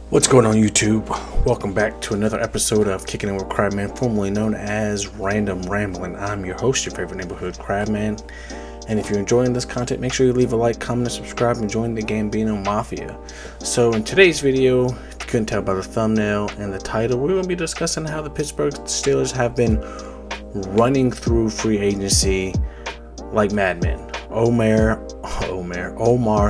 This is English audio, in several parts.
What's going on, YouTube? Welcome back to another episode of Kickin with Crabman, formerly known as Random Rambling. I'm your host, your favorite neighborhood Crabman. And if you're enjoying this content, make sure you leave a like, comment, and subscribe, and join the Gambino Mafia. So in today's video, if you couldn't tell by the thumbnail and the title, we're going to be discussing how the Pittsburgh Steelers have been running through free agency like madmen. Omar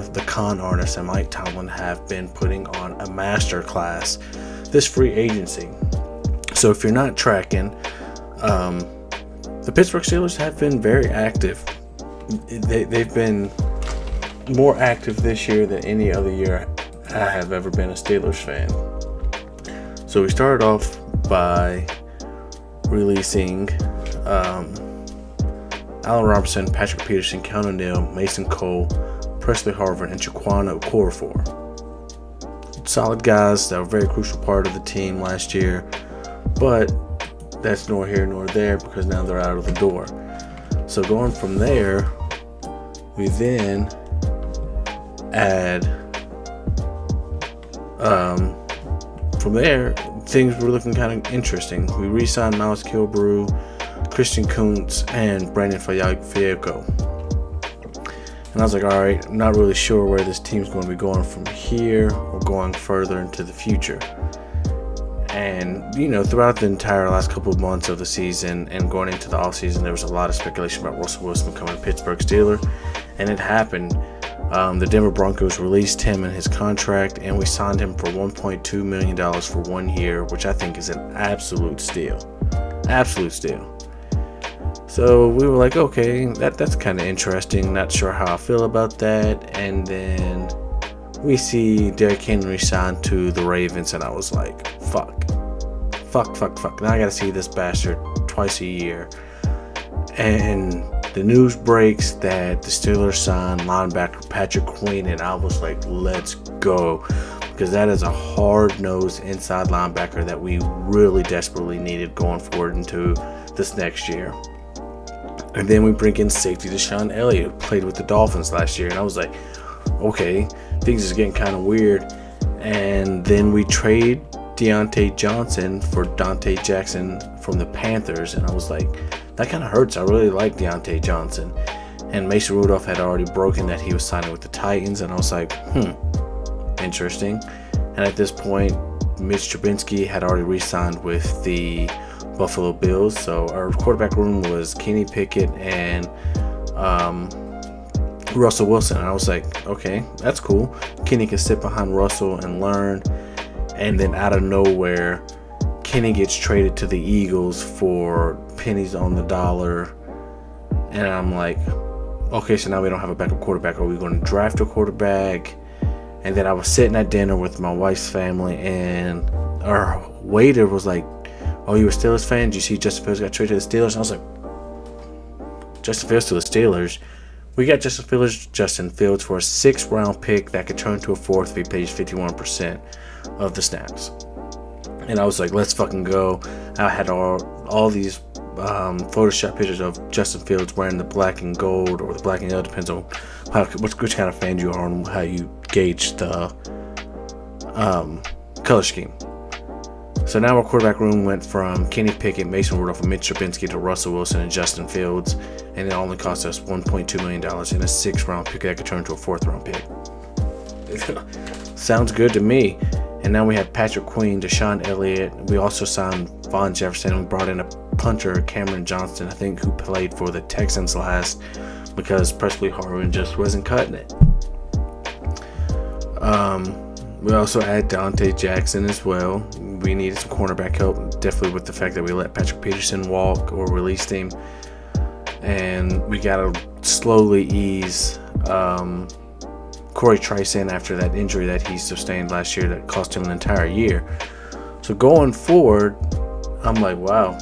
the con artist, and Mike Tomlin have been putting on a masterclass this free agency. So if you're not tracking, the Pittsburgh Steelers have been very active. They've been more active this year than any other year I have ever been a Steelers fan. So we started off by releasing Allen Robinson, Patrick Peterson, Keanu Neal, Mason Cole, Presley Harvin, and Jaquan Okorafor. Solid guys that were a very crucial part of the team last year, but that's nor here nor there because now they're out of the door. So going from there, we then add, from there, things were looking kind of interesting. We re-signed Miles Kilbrew, Christian Kuntz, and Brandon Fayeko. And I was like, alright, I'm not really sure where this team's going to be going from here or going further into the future. And, throughout the entire last couple of months of the season and going into the offseason, there was a lot of speculation about Russell Wilson becoming a Pittsburgh Steeler. And it happened. The Denver Broncos released him in his contract, and we signed him for $1.2 million for 1 year, which I think is an absolute steal. Absolute steal. So we were like, okay, that's kind of interesting. Not sure how I feel about that. And then we see Derrick Henry signed to the Ravens, and I was like, fuck. Now I got to see this bastard twice a year. And the news breaks that the Steelers signed linebacker Patrick Queen, and I was like, let's go. Because that is a hard-nosed inside linebacker that we really desperately needed going forward into this next year. And then we bring in safety Deshaun Elliott, who played with the Dolphins last year. And I was like, okay, things are getting kind of weird. And then we trade Deontay Johnson for Dante Jackson from the Panthers. And I was like, that kind of hurts. I really like Deontay Johnson. And Mason Rudolph had already broken that he was signing with the Titans. And I was like, interesting. And at this point, Mitch Trubisky had already re-signed with the Buffalo Bills. So our quarterback room was Kenny Pickett and Russell Wilson. And I was like, okay, that's cool. Kenny can sit behind Russell and learn. And then out of nowhere, Kenny gets traded to the Eagles for pennies on the dollar. And I'm like, okay, so now we don't have a backup quarterback. Are we going to draft a quarterback? And then I was sitting at dinner with my wife's family, and our waiter was like, oh, you a Steelers fan? Did you see Justin Fields got traded to the Steelers? And I was like, Justin Fields to the Steelers? We got Justin Fields for a 6th round pick that could turn to a 4th if he plays 51% of the snaps. And I was like, let's fucking go. I had all these Photoshop pictures of Justin Fields wearing the black and gold or the black and yellow, depends on which kind of fan you are and how you gauge the color scheme. So now our quarterback room went from Kenny Pickett, Mason Rudolph, and Mitch Trubisky to Russell Wilson and Justin Fields, and it only cost us $1.2 million and a 6th round pick that could turn to a 4th round pick. Sounds good to me. And now we have Patrick Queen, Deshaun Elliott. We also signed Von Jefferson. We brought in a punter, Cameron Johnston, I think, who played for the Texans last, because Presley Harvin just wasn't cutting it. We also add Dante Jackson as well. We needed some cornerback help, definitely with the fact that we let Patrick Peterson walk or released him. And we got to slowly ease Corey Trice in after that injury that he sustained last year that cost him an entire year. So going forward, I'm like, wow,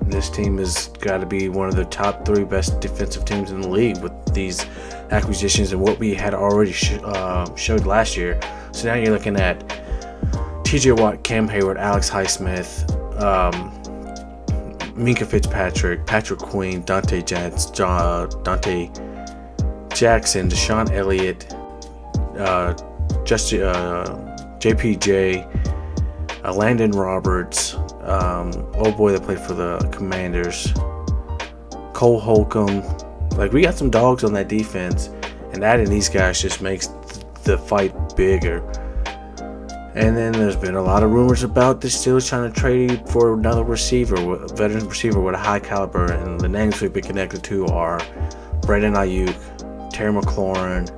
this team has got to be one of the top 3 best defensive teams in the league with these acquisitions and what we had already showed last year. So now you're looking at TJ Watt, Cam Hayward, Alex Highsmith, Minkah Fitzpatrick, Patrick Queen, Dante Jackson, Deshaun Elliott, JPJ, Landon Roberts, old boy that played for the Commanders, Cole Holcomb. Like, we got some dogs on that defense, and adding these guys just makes the fight bigger. And then there's been a lot of rumors about the Steelers trying to trade for another receiver, a veteran receiver with a high caliber. And the names we've been connected to are Brandon Ayuk, Terry McLaurin,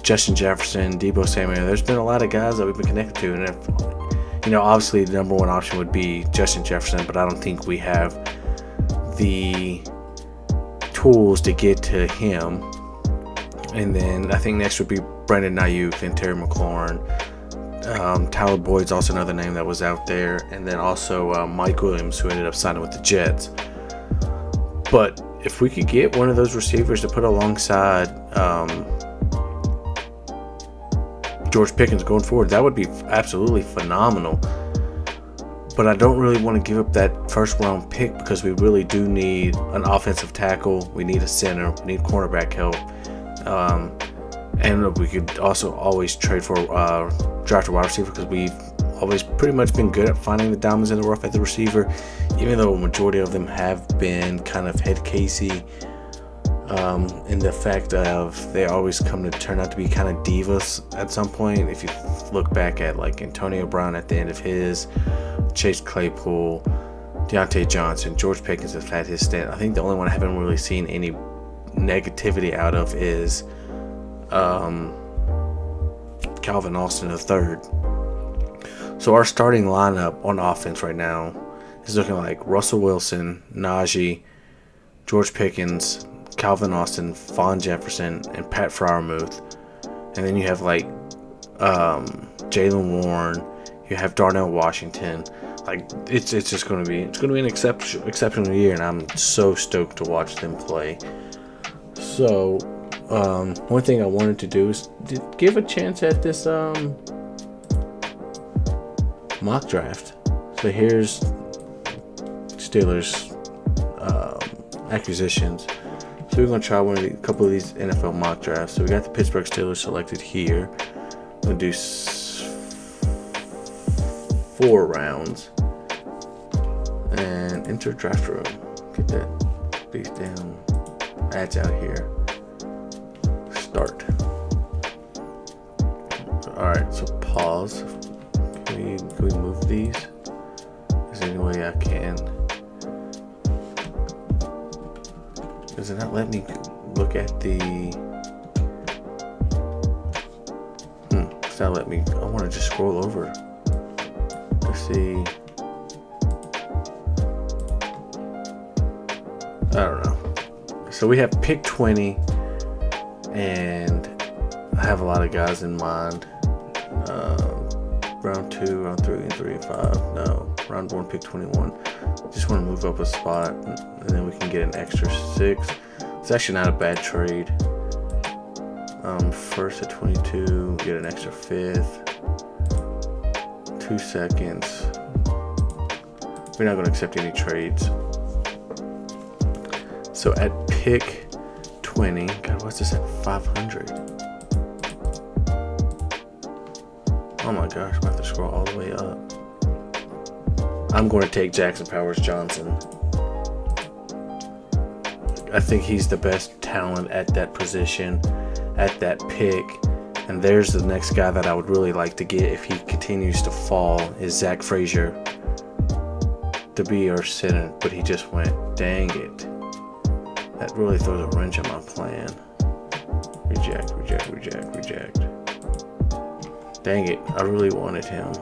Justin Jefferson, Deebo Samuel. There's been a lot of guys that we've been connected to. And if, obviously the number one option would be Justin Jefferson, but I don't think we have the tools to get to him. And then I think next would be Brandon Ayuk and Terry McLaurin. Tyler Boyd's also another name that was out there. And then also Mike Williams, who ended up signing with the Jets. But if we could get one of those receivers to put alongside George Pickens going forward, that would be absolutely phenomenal. But I don't really want to give up that first round pick, because we really do need an offensive tackle. We need a center. We need cornerback help. And we could also always trade for draft a wide receiver, because we've always pretty much been good at finding the diamonds in the rough at the receiver, even though a majority of them have been kind of head casey, in the fact of they always come to turn out to be kind of divas at some point. If you look back at like Antonio Brown at the end of his, Chase Claypool, Deontay Johnson, George Pickens has had his stint. I think the only one I haven't really seen any negativity out of is Calvin Austin III. So our starting lineup on offense right now is looking like Russell Wilson, Najee, George Pickens, Calvin Austin, Von Jefferson, and Pat Freiermuth. And then you have like Jaylen Warren, you have Darnell Washington. Like, it's just going to be an exceptional year, and I'm so stoked to watch them play. So one thing I wanted to do is to give a chance at this mock draft. So here's Steelers acquisitions. So we're going to try a couple of these NFL mock drafts. So we got the Pittsburgh Steelers selected here. We're going to do 4 rounds. And enter draft room. Get these damn ads out here. Start. Alright, so pause. Can we move these? Is there any way I can? Does it not let me look at the... It's not letting me... I want to just scroll over to see... I don't know. So we have pick 20, and I have a lot of guys in mind. Round 2, round 3, and 3 and 5. No, round 1, pick 21. Just want to move up a spot, and then we can get an extra 6. It's actually not a bad trade. First at 22, get an extra 5th. 2 seconds. We're not going to accept any trades. So at pick 20, God, what's this at 500? Oh my gosh, I'm going to have to scroll all the way up. I'm going to take Jackson Powers Johnson. I think he's the best talent at that position, at that pick. And there's the next guy that I would really like to get if he continues to fall, is Zach Frazier to be our center. But he just went, dang it. That really throws a wrench in my plan. Reject, reject, reject, reject. Dang it, I really wanted him.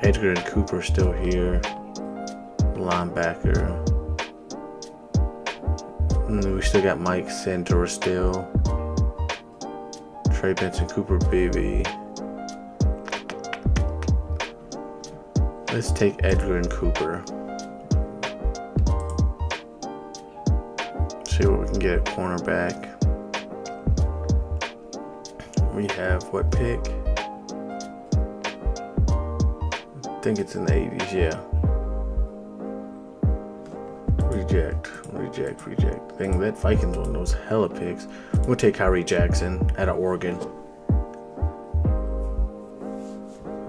Edgar and Cooper still here. Linebacker. And then we still got Mike Santora still. Trey Benson, Cooper, Beebe. Let's take Edgar and Cooper. See what we can get at cornerback. We have what pick? I think it's in the 80s, yeah. Reject. Dang, that Vikings one, those hella picks. We'll take Kyrie Jackson out of Oregon.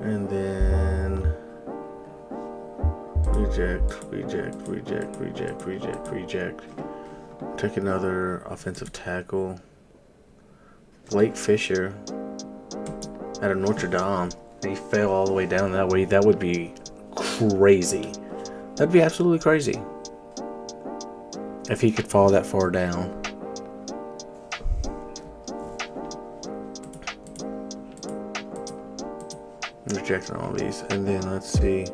And then reject. Take another offensive tackle. Blake Fisher out of Notre Dame. He fell all the way down that way. That would be crazy. That'd be absolutely crazy if he could fall that far down. Rejecting all these. And then let's see.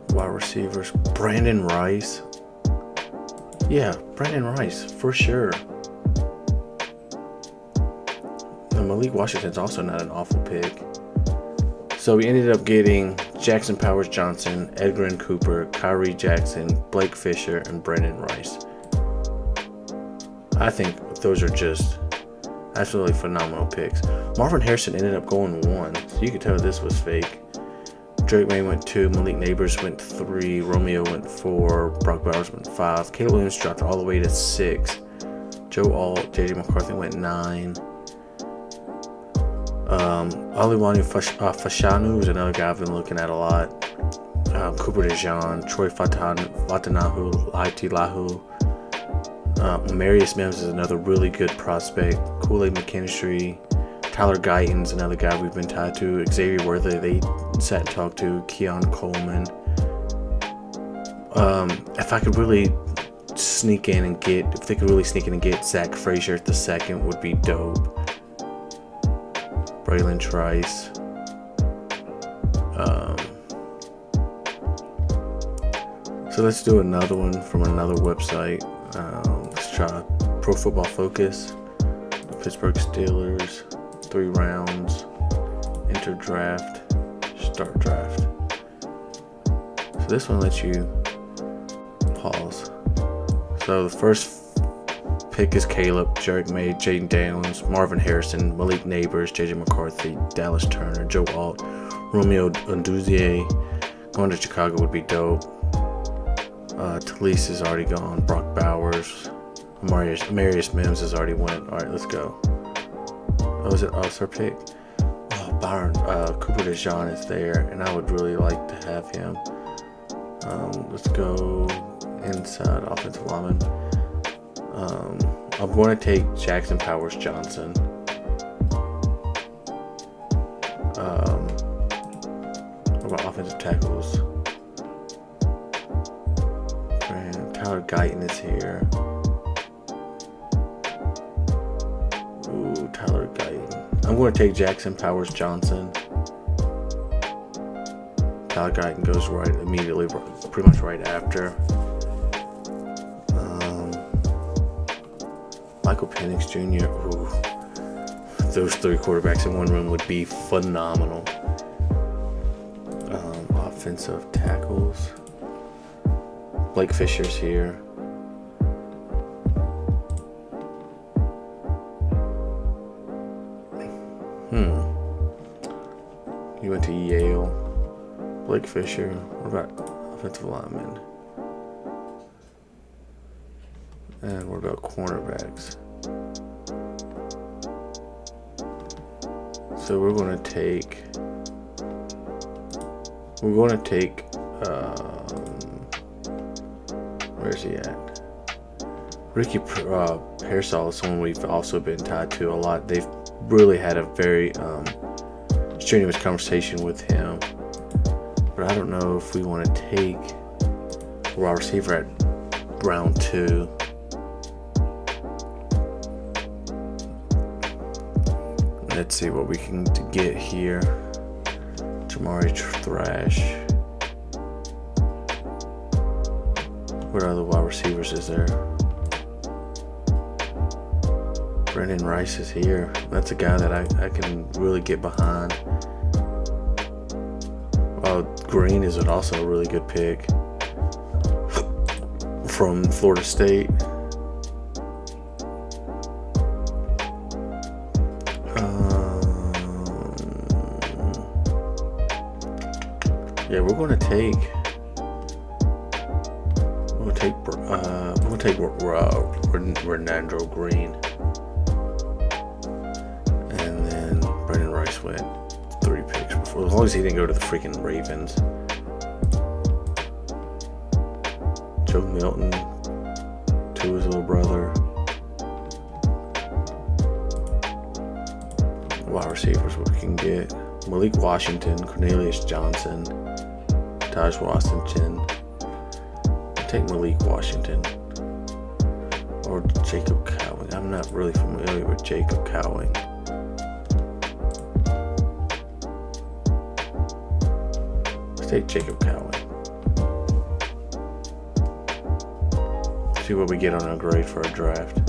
Wide receivers. Brandon Rice. Yeah, Brandon Rice, for sure. And Malik Washington's also not an awful pick. So we ended up getting Jackson Powers-Johnson, Edgerrin Cooper, Kyrie Jackson, Blake Fisher, and Brandon Rice. I think those are just absolutely phenomenal picks. Marvin Harrison ended up going 1, so you could tell this was fake. Drake May went 2, Malik Neighbors went 3, Romeo went 4, Brock Bowers went 5, Caleb Williams dropped all the way to 6, Joe Alt, JJ McCarthy went 9. Oliwani Fashanu is another guy I've been looking at a lot. Cooper DeJean, Troy Watanahu, It Lahu. Marius Mims is another really good prospect. Kool-Aid McKinstry, Tyler Guyton's another guy we've been tied to. Xavier Worthy, they sat and talked to. Keon Coleman. If I could really sneak in and get, if they could really sneak in and get Zach Frazier at the second, would be dope. Braylon Trice. So let's do another one from another website. Let's try Pro Football Focus. Pittsburgh Steelers. 3 rounds. Enter draft. Start draft. So this one lets you pause. So the first pick is Caleb, Jarek May, Jaden Daniels, Marvin Harrison, Malik Neighbors, JJ McCarthy, Dallas Turner, Joe Alt, Romeo Unduzier. Going to Chicago would be dope. Talise is already gone. Brock Bowers. Marius Mims has already went. Alright, let's go. Oh, is it our pick? Oh, Byron. Cooper DeJean is there, and I would really like to have him. Let's go inside offensive lineman. I'm going to take Jackson Powers-Johnson. What about offensive tackles? And Tyler Guyton is here. Ooh, Tyler Guyton. I'm going to take Jackson Powers-Johnson. Tyler Guyton goes right immediately, pretty much right after. Michael Penix Jr. Ooh, those 3 quarterbacks in one room would be phenomenal. Offensive tackles. Blake Fisher's here. He went to Yale. Blake Fisher. What about offensive linemen? And what about cornerbacks? So we're going to take where's he at? Ricky Pearsall is someone we've also been tied to a lot. They've really had a very strenuous conversation with him. But I don't know if we want to take a wide receiver at round 2. Let's see what we can get here. Jamari Thrash. What other wide receivers is there? Brandon Rice is here. That's a guy that I can really get behind. Green is also a really good pick from Florida State. Yeah, we're going to take We'll take Renandro Green, and then Brendan Rice went 3 picks before. As long as he didn't go to the freaking Ravens. Joe Milton, to his little brother. Wide receivers what we can get: Malik Washington, Cornelius Johnson, Taj Washington. Take Malik Washington or Jacob Cowing. I'm not really familiar with Jacob Cowing. Let's take Jacob Cowing. See what we get on our grade for a draft.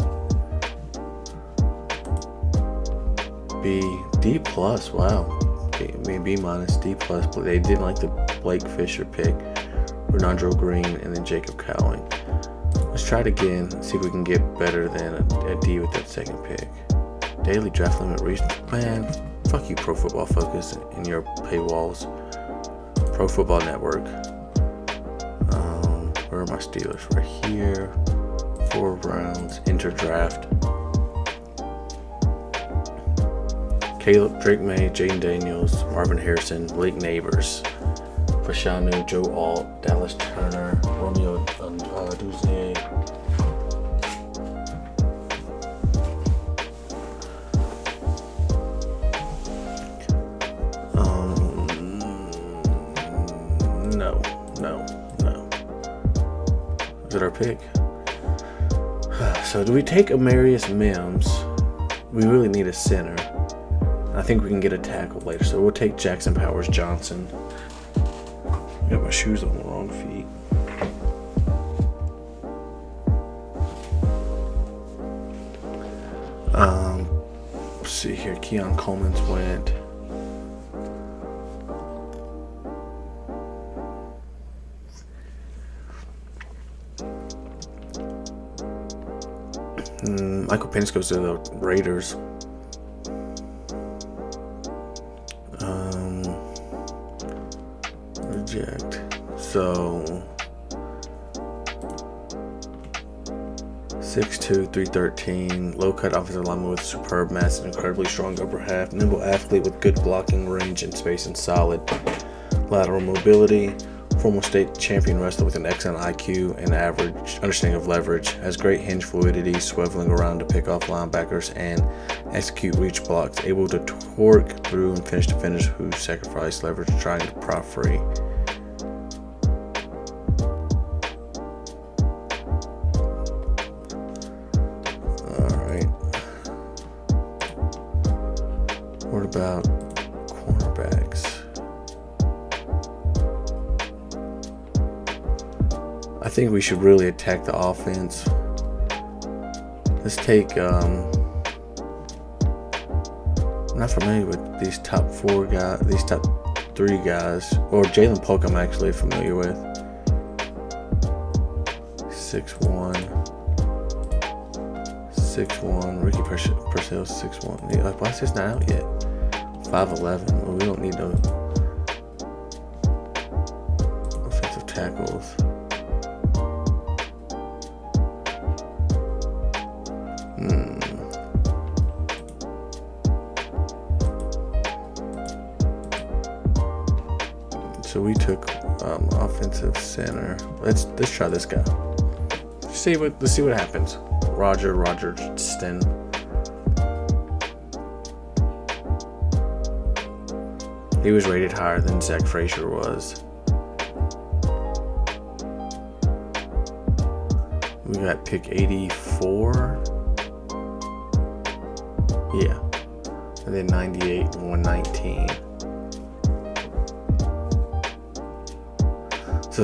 D plus. Wow. B minus, D plus. But they didn't like the Blake Fisher pick. Renandro Green, and then Jacob Cowing. Let's try it again. See if we can get better than a D with that second pick. Daily draft limit reached. Man, fuck you, Pro Football Focus, and your paywalls. Pro Football Network. Where are my Steelers? Right here. 4 rounds. Enter draft. Caleb, Drake May, Jaden Daniels, Marvin Harrison, Blake Neighbors, Fashanu, Joe Alt, Dallas Turner, Romeo Duzier. No. Is it our pick? So do we take Amarius Mims? We really need a center. I think we can get a tackle later, so we'll take Jackson Powers Johnson. Got my shoes on the wrong feet. Let's see here. Keon Coleman's went. Michael Penix goes to the Raiders. Reject. So 6'2", 313, low cut offensive lineman with superb mass and incredibly strong upper half, nimble athlete with good blocking range and space and solid lateral mobility, former state champion wrestler with an excellent IQ and average understanding of leverage, has great hinge fluidity, swiveling around to pick off linebackers and execute reach blocks, able to torque through and finish defenders who sacrifice leverage trying to prop free. What about cornerbacks? I think we should really attack the offense. Let's take, I'm not familiar with these top 4 guys, these top 3 guys, or Jalen Polk I'm actually familiar with. 6'1", Ricky Purcell 6'1". Yeah, why is this not out yet? 5'11". Well, we don't need no offensive tackles. So we took offensive center. Let's try this guy. Let's see what happens. Rogerston. He was rated higher than Zach Frazier was. We got pick 84. Yeah. And then 98 and 119.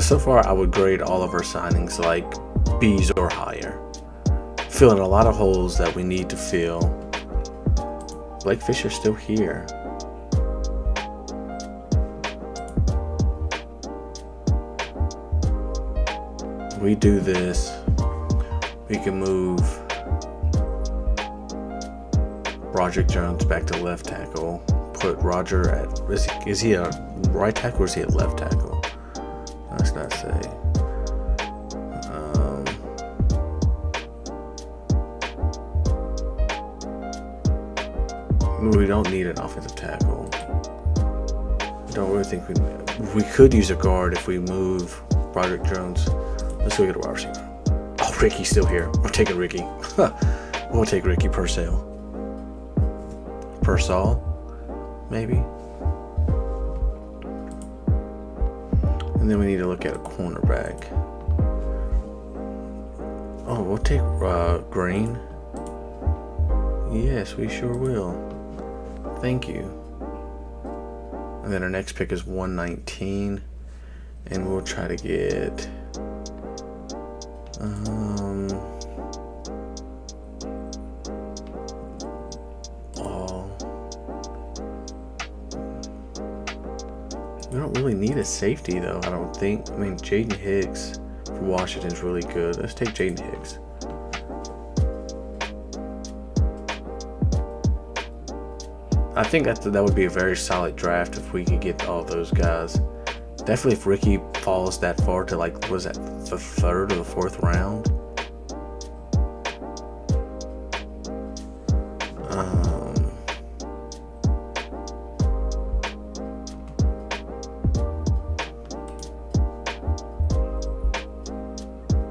So far I would grade all of our signings like B's or higher. Filling a lot of holes that we need to fill. Blake Fisher's still here. We do this, we can move Roderick Jones back to left tackle. Put Roger at, is he a right tackle or is he a left tackle? Let's not say. We don't need an offensive tackle. I don't really think we could use a guard if we move Broderick Jones. Let's go get a wide receiver. Oh, Ricky's still here. We're taking Ricky. We'll take Ricky Purcell, maybe. And then we need to look at a cornerback. Oh, we'll take Green. Yes, we sure will. Thank you. And then our next pick is 119. And we'll try to get... we don't really need a safety, though, I don't think. I mean, Jaden Hicks for Washington's really good. Let's take Jaden Hicks. I think that would be a very solid draft if we could get all those guys. Definitely if Ricky falls that far to, like, was that the 3rd or the 4th round?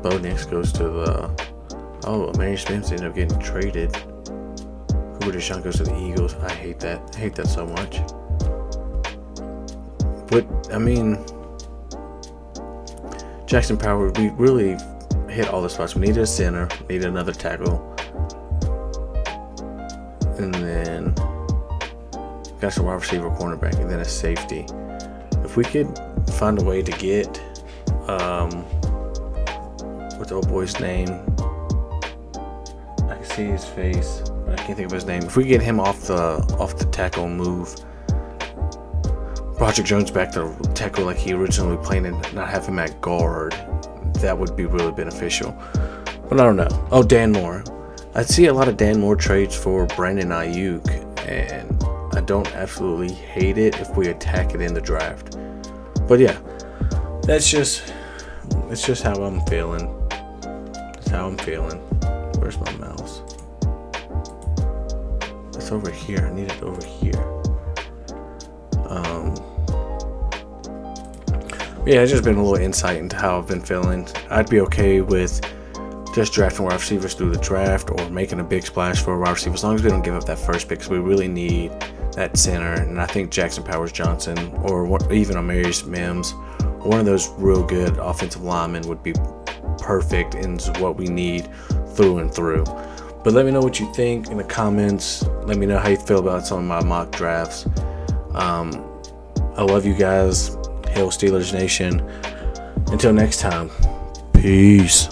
Bo Nix goes to the... Oh, Amari Smith ended up getting traded. Cooper DeShawn goes to the Eagles. I hate that. I hate that so much. But, I mean... Jackson Power, we really hit all the spots. We needed a center. Needed another tackle. And then... got some wide receiver, cornerback, and then a safety. If we could find a way to get... what's the old boy's name? I can see his face, but I can't think of his name. If we get him off the tackle and move Broderick Jones back to tackle like he originally planned and not have him at guard, that would be really beneficial. But I don't know. Oh, Dan Moore. I see a lot of Dan Moore trades for Brandon Ayuk, and I don't absolutely hate it if we attack it in the draft. But yeah, it's just how I'm feeling. That's how I'm feeling. Where's my mouse? It's over here. I need it over here. Yeah, it's just been a little insight into how I've been feeling. I'd be okay with just drafting wide receivers through the draft or making a big splash for a wide receiver as long as we don't give up that first pick, because we really need that center. And I think Jackson Powers Johnson or even Amarius Mims, one of those real good offensive linemen would be perfect and is what we need through and through. But let me know what you think in the comments. Let me know how you feel about some of my mock drafts. I love you guys. Hail Steelers Nation. Until next time, peace.